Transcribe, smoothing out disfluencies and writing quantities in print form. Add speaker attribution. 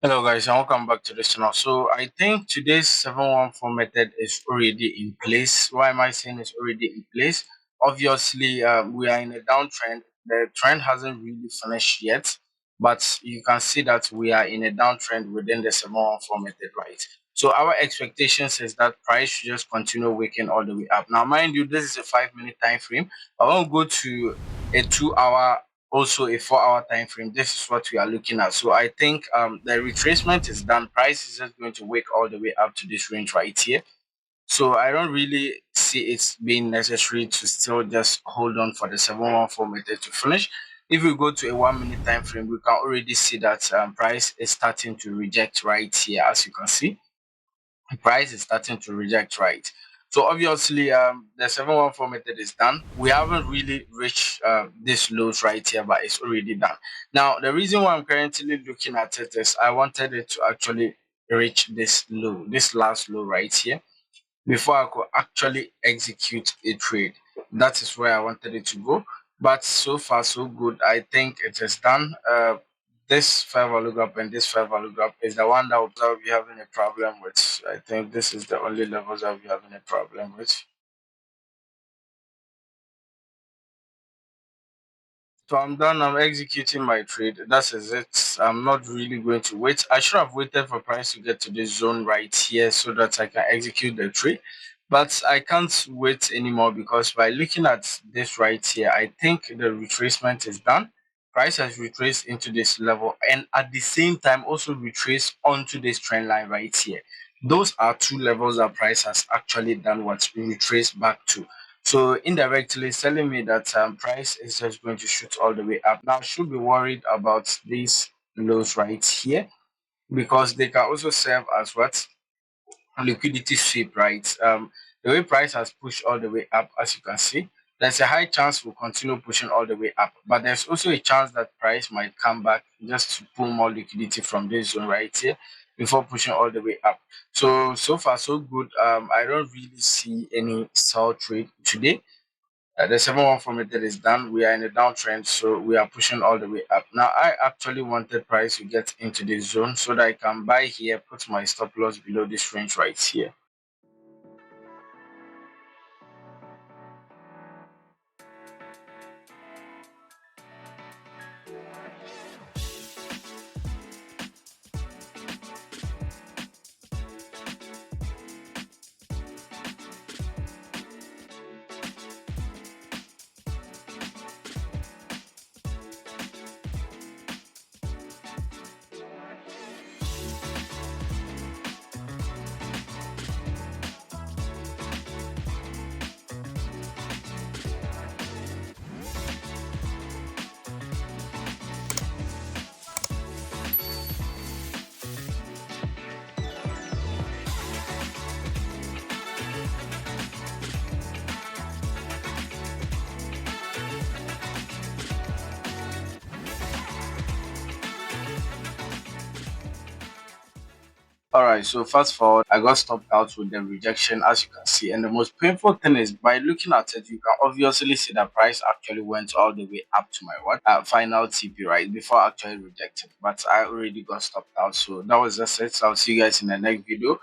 Speaker 1: Hello guys and welcome back to the channel. So I think today's 714 method is already in place. Why am I saying it's already in place? Obviously, we are in a downtrend. The trend hasn't really finished yet, but you can see that we are in a downtrend within the 714 method, right? So our expectations is that price should just continue waking all the way up. Now, mind you, this is a 5 minute time frame. I won't go to a 2 hour, also a 4 hour time frame. This is what we are looking at. So I think the retracement is done. Price is just going to wake all the way up to this range right here. So I don't really see it being necessary to still just hold on for the 714 method to finish. If we go to a 1 minute time frame, we can already see that price is starting to reject right here. As you can see, the price is starting to reject, right? So obviously, the 714 method is done. We haven't really reached this lows right here, but it's already done. Now, the reason why I'm currently looking at it is I wanted it to actually reach this low, this last low right here, before I could actually execute a trade. That is where I wanted it to go. But so far, so good. I think it is done. This fair value gap and this fair value gap is the one that we'll be having a problem with. I think this is the only levels I'll be having a problem with. So I'm done. I'm executing my trade. That is it. I'm not really going to wait. I should have waited for price to get to this zone right here so that I can execute the trade. But I can't wait anymore because by looking at this right here, I think the retracement is done. Price has retraced into this level and at the same time also retraced onto this trend line right here. Those are two levels that price has actually done what retraced back to. So indirectly it's telling me that price is just going to shoot all the way up. Now I should be worried about these lows right here because they can also serve as what liquidity sweep, right? The way price has pushed all the way up, as you can see, there's a high chance we'll continue pushing all the way up, but there's also a chance that price might come back just to pull more liquidity from this zone right here before pushing all the way up. So far so good. I don't really see any sell trade today. The 714 method is done. We are in a downtrend, so we are pushing all the way up. Now, I actually wanted price to get into this zone so that I can buy here, put my stop loss below this range right here. All right, so fast forward, I got stopped out with the rejection, as you can see. And the most painful thing is by looking at it, you can obviously see that price actually went all the way up to my what final TP, right? Before actually rejected. But I already got stopped out. So that was just it. So I'll see you guys in the next video.